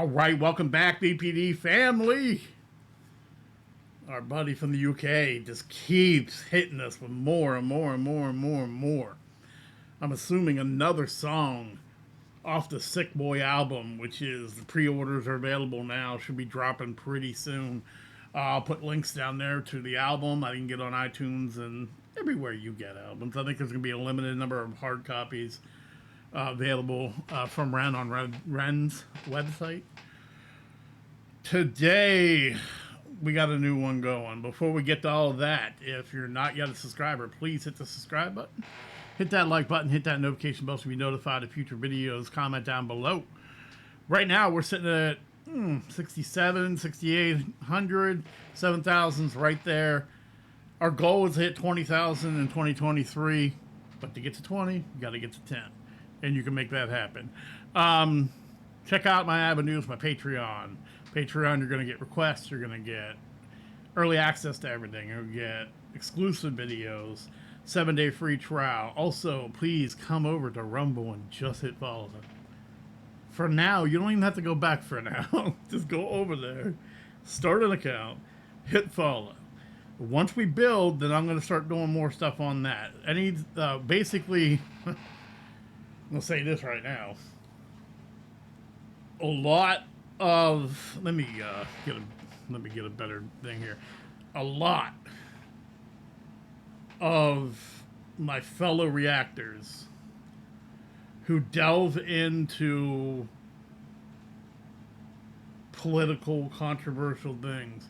All right, welcome back, BPD family. Our buddy from the UK just keeps hitting us with more and more and more and more and more. I'm assuming another song off the Sick Boy album, which is the pre-orders are available now, should be dropping pretty soon. I'll put links down there to the album. I can get on iTunes and everywhere you get albums. I think there's going to be a limited number of hard copies available from Ren on Ren's website. Today, we got a new one going. Before we get to all of that, if you're not yet a subscriber, please hit the subscribe button. Hit that like button, hit that notification bell to be notified of future videos. Comment down below. Right now, we're sitting at 67, 6,800, 7,000's right there. Our goal is to hit 20,000 in 2023, but to get to 20, you got to get to 10, and you can make that happen. Check out my avenues, my Patreon. Patreon, you're going to get requests, you're going to get early access to everything, you'll get exclusive videos, 7-day free trial. Also, please come over to Rumble and just hit follow. For now, you don't even have to go back for now. Just go over there, start an account, hit follow. Once we build, then I'm going to start doing more stuff on that. Basically, I'm going to say this right now. A lot of, let me get a better thing here. A lot of my fellow reactors who delve into political, controversial things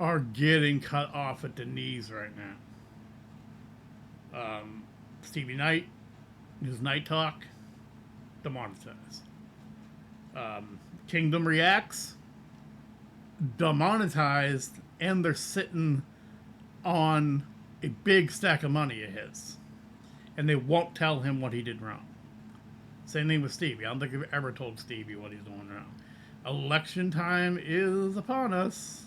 are getting cut off at the knees right now. Stevie Knight, his Night Talk, demonetized. Kingdom Reacts, demonetized, and they're sitting on a big stack of money of his. And they won't tell him what he did wrong. Same thing with Stevie. I don't think I've ever told Stevie what he's doing wrong. Election time is upon us.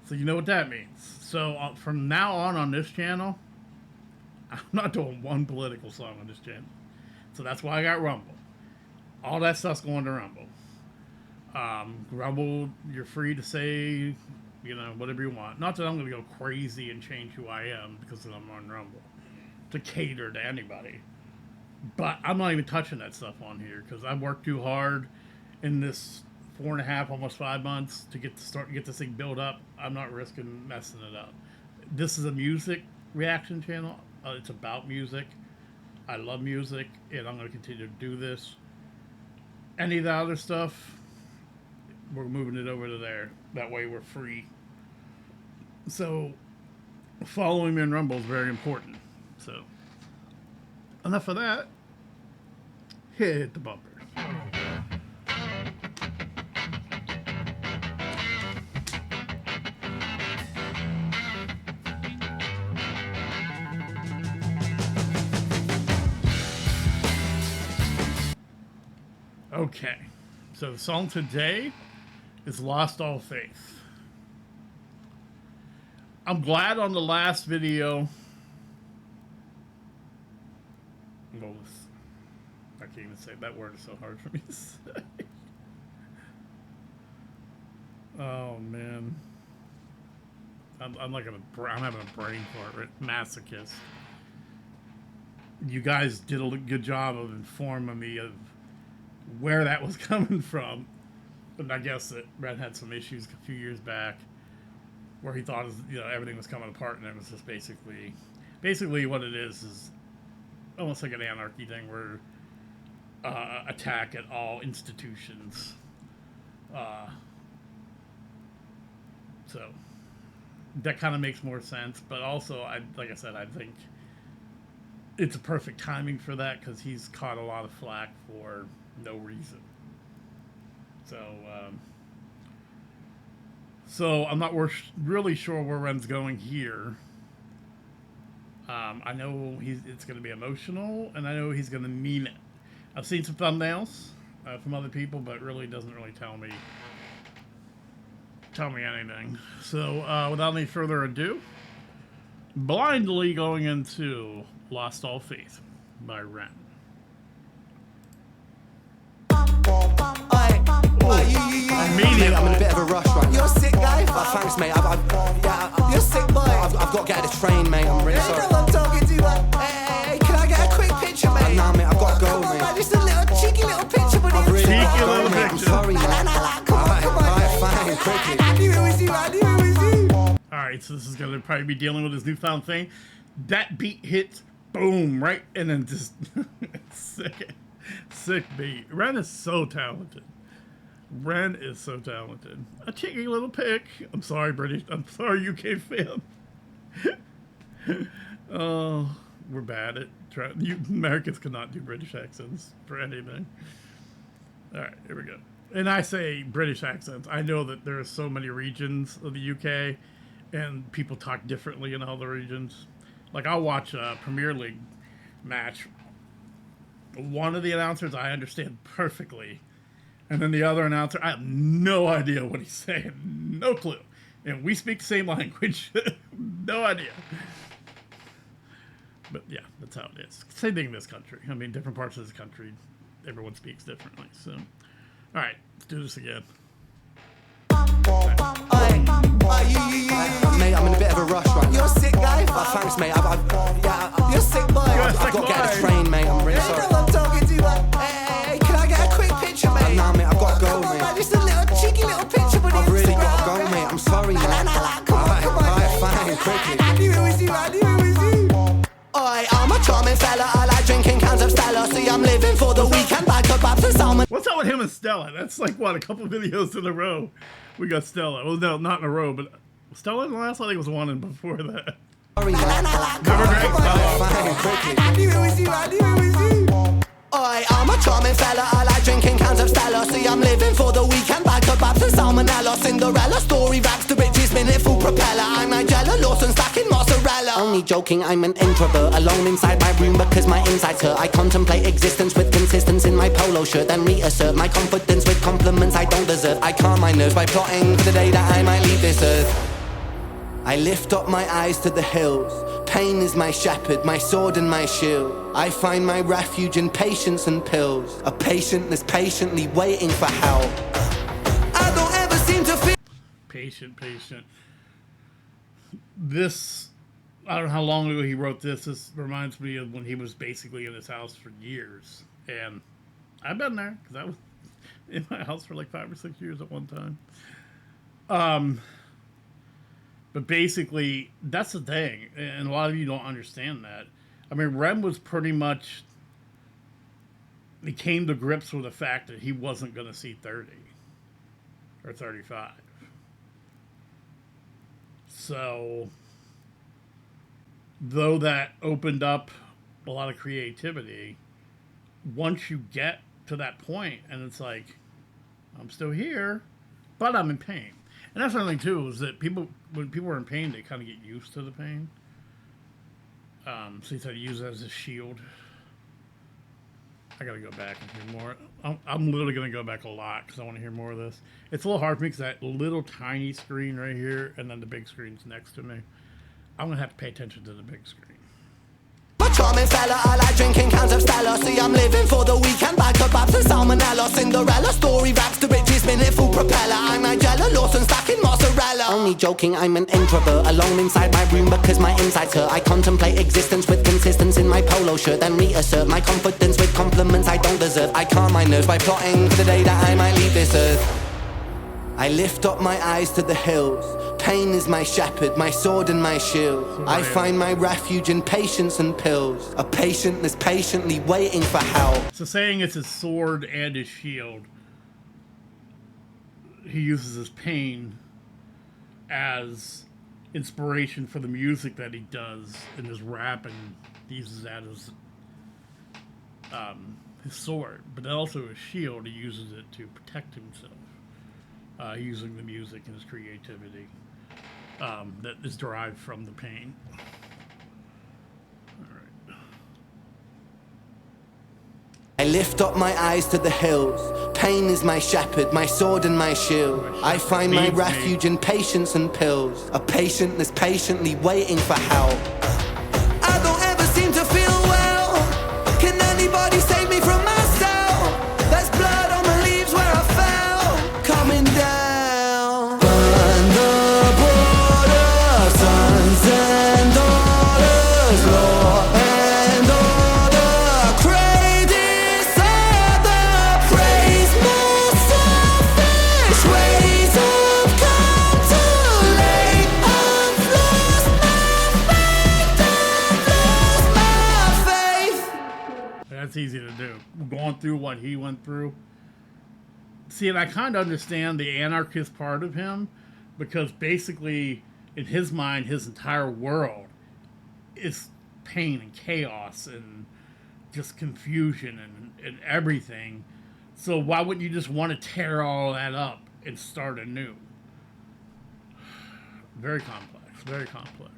So you know what that means. So from now on this channel, I'm not doing one political song on this channel. So that's why I got Rumble. All that stuff's going to Rumble. Rumble, you're free to say, whatever you want. Not that I'm going to go crazy and change who I am because I'm on Rumble to cater to anybody. But I'm not even touching that stuff on here because I've worked too hard in this 4.5, almost 5 months to get this thing built up. I'm not risking messing it up. This is a music reaction channel. It's about music. I love music, and I'm going to continue to do this. Any of the other stuff, we're moving it over to there. That way we're free. So following me in Rumble is very important. So enough of that. Hit the bumpers. Okay, so the song today is Lost All Faith. I'm glad on the last video, I can't even say that word, is so hard for me to say. Oh man, I'm having a brain fart, right? Masochist. You guys did a good job of informing me of where that was coming from. And I guess that Red had some issues a few years back where he thought everything was coming apart, and it was just basically what it is almost like an anarchy thing where attack at all institutions. So that kind of makes more sense, but also like I said, I think it's a perfect timing for that because he's caught a lot of flack for no reason. So I'm not really sure where Ren's going here. I know it's going to be emotional, and I know he's going to mean it. I've seen some thumbnails from other people, but it really doesn't really tell me anything. So without any further ado, blindly going into Lost All Faith by Ren. Why you thanks, mate. You're sick, boy. I've got to get out of the train, mate. I'm really sorry. I'm talking to you, man. Hey, can I get a quick picture, mate? Nah, mate, I've got to go, mate. Just a little cheeky little picture, but Cheeky little picture. I'm sorry, mate. Alright, fine, quickly. I knew it was you. Alright, so this is going to probably be dealing with his newfound fame. That beat hits, boom, right? And then just sick beat. Ren is so talented. Ren is so talented. A cheeky little pick. I'm sorry, British. I'm sorry, UK fan. Oh, we're bad at trying. You Americans cannot do British accents for anything. All right, here we go. And I say British accents. I know that there are so many regions of the UK, and people talk differently in all the regions. Like, I'll watch a Premier League match. One of the announcers I understand perfectly. And then the other announcer, I have no idea what he's saying. No clue. And we speak the same language. No idea. But yeah, that's how it is. Same thing in this country. I mean, different parts of this country, everyone speaks differently. So, all right, let's do this again. Mate, I'm in a bit of a rush right now. You're sick, guy. Thanks, mate. You're sick, boy. I've got to get out of the train, mate. I'm really sorry. I'm talking to you, man. Hey, can I get a quick picture, mate? Nah, mate, I've got to go, mate. Just a little cheeky little picture, but I've really got to go, mate. I'm sorry, mate. Alright, fine, quickly. I knew it was you. I'm a charming fella. I like drinking cans of Stella. See, I'm living for the weekend. Back to Babs and salmon. What's up with him and Stella? That's like, what, a couple videos in a row. We got Stella. Well, no, not in a row, but Stella in the last, I think it was one in before that. Sorry, mate. I knew it was you. I'm a charming fella. I like drinking cans of Stella. See, I'm living for the weekend. Back to Babs and salmonella. Cinderella story raps to riches, minute full propeller. I'm Nigella Lawson stacking mozzarella. Only joking, I'm an introvert, alone inside my room because my insides hurt. I contemplate existence with consistency in my polo shirt, then reassert my confidence with compliments I don't deserve. I calm my nerves by plotting for the day that I might leave this earth. I lift up my eyes to the hills. Pain is my shepherd, my sword and my shield. I find my refuge in patience and pills. A patient that's patiently waiting for help. I don't ever seem to feel patient. This, I don't know how long ago he wrote this. This reminds me of when he was basically in his house for years. And I've been there, because I was in my house for like 5 or 6 years at one time. But basically, that's the thing. And a lot of you don't understand that. I mean, Ren was pretty much, he came to grips with the fact that he wasn't going to see 30 or 35. So, though that opened up a lot of creativity, once you get to that point and it's like, I'm still here, but I'm in pain. And that's another thing too, is that when people are in pain, they kind of get used to the pain. So he said to use it as a shield. I gotta go back and hear more. I'm literally gonna go back a lot because I want to hear more of this. It's a little hard for me because that little tiny screen right here, and then the big screen's next to me. I'm gonna have to pay attention to the big screen. Charming fella, I like drinking cans of Stella. See, I'm living for the weekend. Back to Babs and salmonella. Cinderella story raps to riches, minute full propeller. I'm Nigella Lawson stacking mozzarella. Only joking, I'm an introvert, alone inside my room because my insides hurt. I contemplate existence with consistency in my polo shirt, then reassert my confidence with compliments I don't deserve. I calm my nerves by plotting for the day that I might leave this earth. I lift up my eyes to the hills. Pain is my shepherd, my sword and my shield. I find my refuge in patience and pills. A patient that's patiently waiting for help. So saying it's his sword and his shield, he uses his pain as inspiration for the music that he does in his rap, and he uses that as his sword, but also his shield. He uses it to protect himself, using the music and his creativity. That is derived from the pain. All right. I lift up my eyes to the hills. Pain is my shepherd, my sword and my shield. I find my refuge in patience and pills. A patient that's patiently waiting for help. I don't ever seem to feel well. Can anybody save me from myself? There's blood on the leaves where I fell. Coming down. Burn the to do, going through what he went through. See, and I kind of understand the anarchist part of him, because basically, in his mind, his entire world is pain and chaos and just confusion and everything. So why wouldn't you just want to tear all that up and start anew? Very complex, very complex.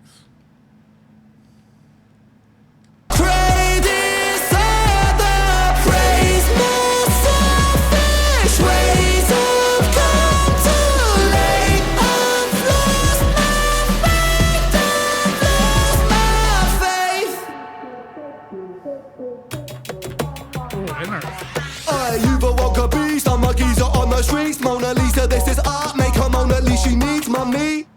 You've awoke a beast, I'm a geezer on the streets. Mona Lisa, this is art, make her Mona Lisa, she needs money.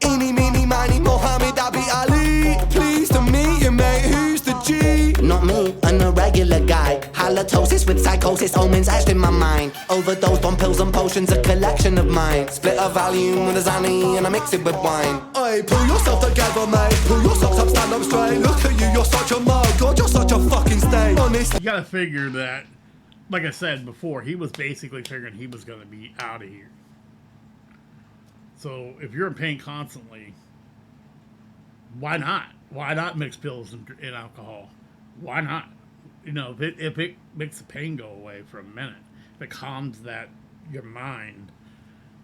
Eeny, meeny, miny, Mohammed Abi Ali. Pleased to meet you, mate, who's the G? Not me, an irregular guy. Halitosis with psychosis, omens etched in my mind. Overdosed on pills and potions, a collection of mine. Split a Valium with a Zanny and I mix it with wine. Oi, pull yourself together, mate. Pull your socks up, stand up straight. Look at you, you're such a mug. God, you're such a fucking stain. Honestly, You gotta figure that, like I said before, he was basically figuring he was gonna be out of here. So if you're in pain constantly, why not? Why not mix pills and alcohol? Why not? You know, if it makes the pain go away for a minute, if it calms your mind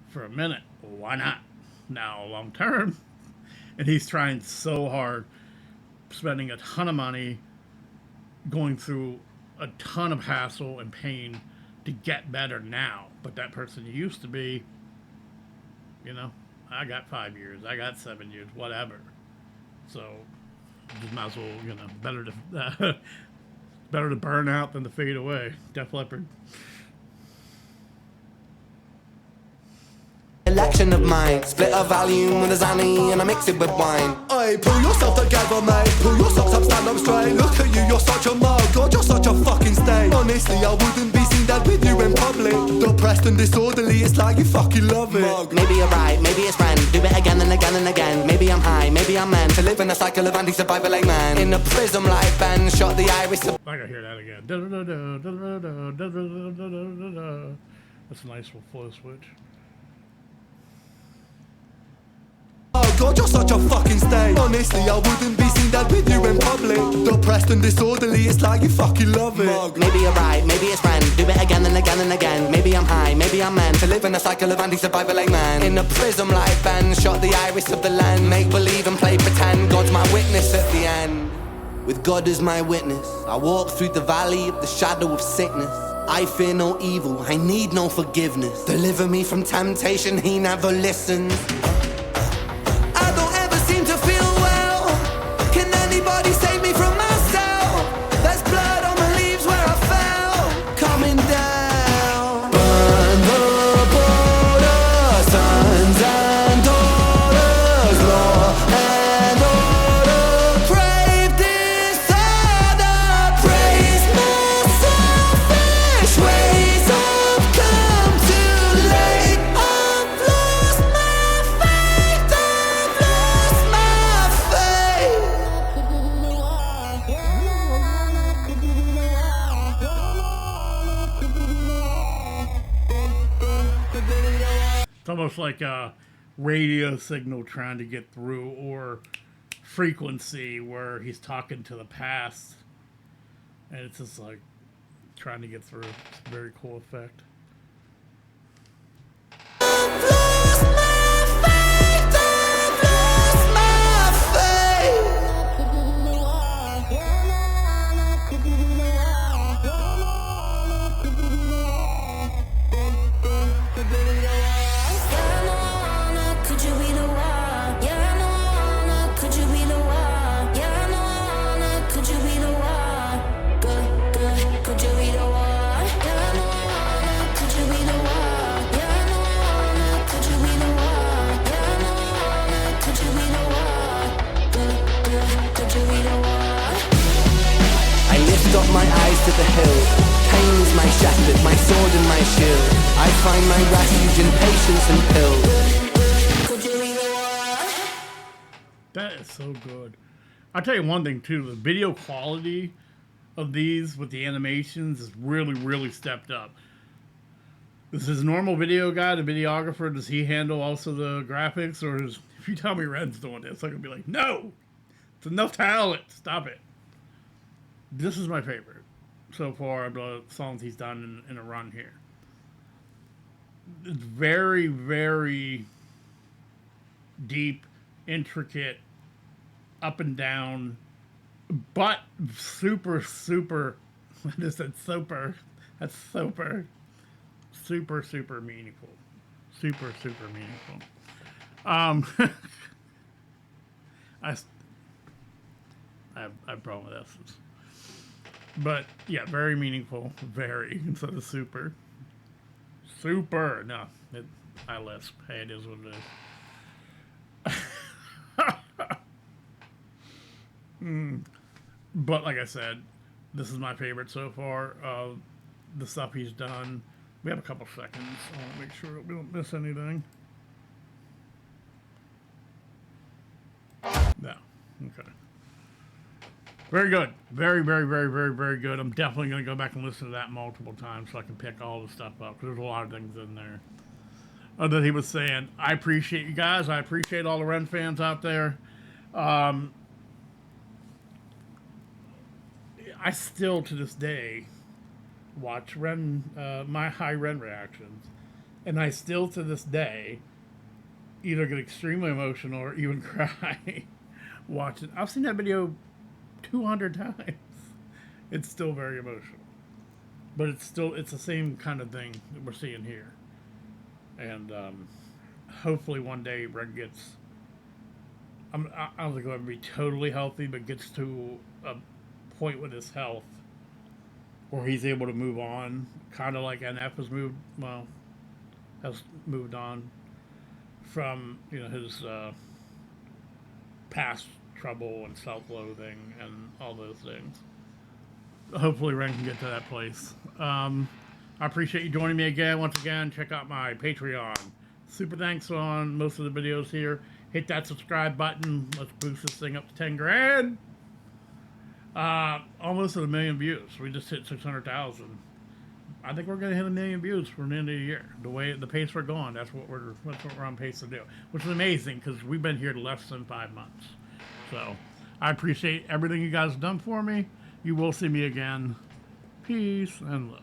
for a minute, why not? Now, long term, and he's trying so hard, spending a ton of money, going through a ton of hassle and pain to get better now. But that person used to be, you know, I got 5 years, I got 7 years, whatever. So just might as well, you know, better to burn out than to fade away. Def Leppard. Collection of mine. Split a Valium with a Zanny and I mix it with wine. Oi, pull yourself together, mate. Pull your socks up, stand up straight. Look at you, you're such a mug. God, you're such a fucking stain. Honestly, I wouldn't be seen dead with you in public. Depressed and disorderly, it's like you fucking love it. Mug. Maybe you're right, maybe it's friend. Do it again and again and again. Maybe I'm high, maybe I'm meant to live in a cycle of anti-survival like man. In a prism like Ben, shot the iris of... I gotta hear that again. That's a nice little flow switch. Oh God, you're such a fucking stain. Honestly, I wouldn't be seen dead with you in public. Depressed and disorderly, it's like you fucking love it. Mug. Maybe you're right, maybe it's friend. Do it again and again and again. Maybe I'm high, maybe I'm meant to live in a cycle of anti-survival like man. In a prism like Ben, shot the iris of the land. Make believe and play pretend. God's my witness at the end. With God as my witness, I walk through the valley of the shadow of sickness. I fear no evil, I need no forgiveness. Deliver me from temptation, he never listens. Save me from myself. There's blood on the leaves where I fell. Coming down. Burn the border, sons and daughters, law and order. Crave disorder, praise my selfish ways. I've come too late. I've lost my faith. I've lost my faith. It's almost like a radio signal trying to get through, or frequency where he's talking to the past, and it's just like trying to get through. It's a very cool effect. I've lost my faith. I've lost my faith. Could you be the one? Yeah, I know, could you be the one? Yeah, I know, could you be the one? Good, could you be the one? Yeah, I know, could you be the one? Yeah, I know, could you be the one? Yeah, I know, could you be the one? Good, could you be the one? I lift up my eyes to the hill. Pain is my shepherd, my sword and my shield. I find my refuge in patience and pills. That is so good. I'll tell you one thing too, the video quality of these with the animations is really, really stepped up. Is his normal video guy, the videographer, does he handle also the graphics? Or is, if you tell me Ren's doing this, I'm going to be like, no! It's enough talent! Stop it. This is my favorite so far of the songs he's done in a run here. It's very, very deep, intricate, up and down, but super, super, I just said super, that's super, super meaningful. Super, super meaningful. I have a problem with S's. But, yeah, very meaningful. Very, instead of super. Super. No, I lisp. Hey, it is what it is. But, like I said, this is my favorite so far of the stuff he's done. We have a couple seconds. I want to make sure we don't miss anything. No. Okay. Very good. Very, very, very, very, very good. I'm definitely going to go back and listen to that multiple times so I can pick all the stuff up. There's a lot of things in there. That he was saying, I appreciate you guys. I appreciate all the Ren fans out there. I still, to this day, watch Ren, my high Ren reactions, and I still to this day either get extremely emotional or even cry watching. I've seen that video 200 times. It's still very emotional, but it's the same kind of thing that we're seeing here, and hopefully one day Ren gets. I don't think he'll ever be totally healthy, but gets to a point with his health where he's able to move on, kind of like NF has moved on from his past trouble and self-loathing and all those things. Hopefully Ren can get to that place. I appreciate you joining me again. Once again, check out my Patreon. Super thanks on most of the videos here. Hit that subscribe button. Let's boost this thing up to 10 grand. Almost at 1 million views. We just hit 600,000. I think we're going to hit 1 million views for the end of the year. The pace we're going, that's what we're on pace to do. Which is amazing because we've been here less than 5 months. So I appreciate everything you guys have done for me. You will see me again. Peace and love.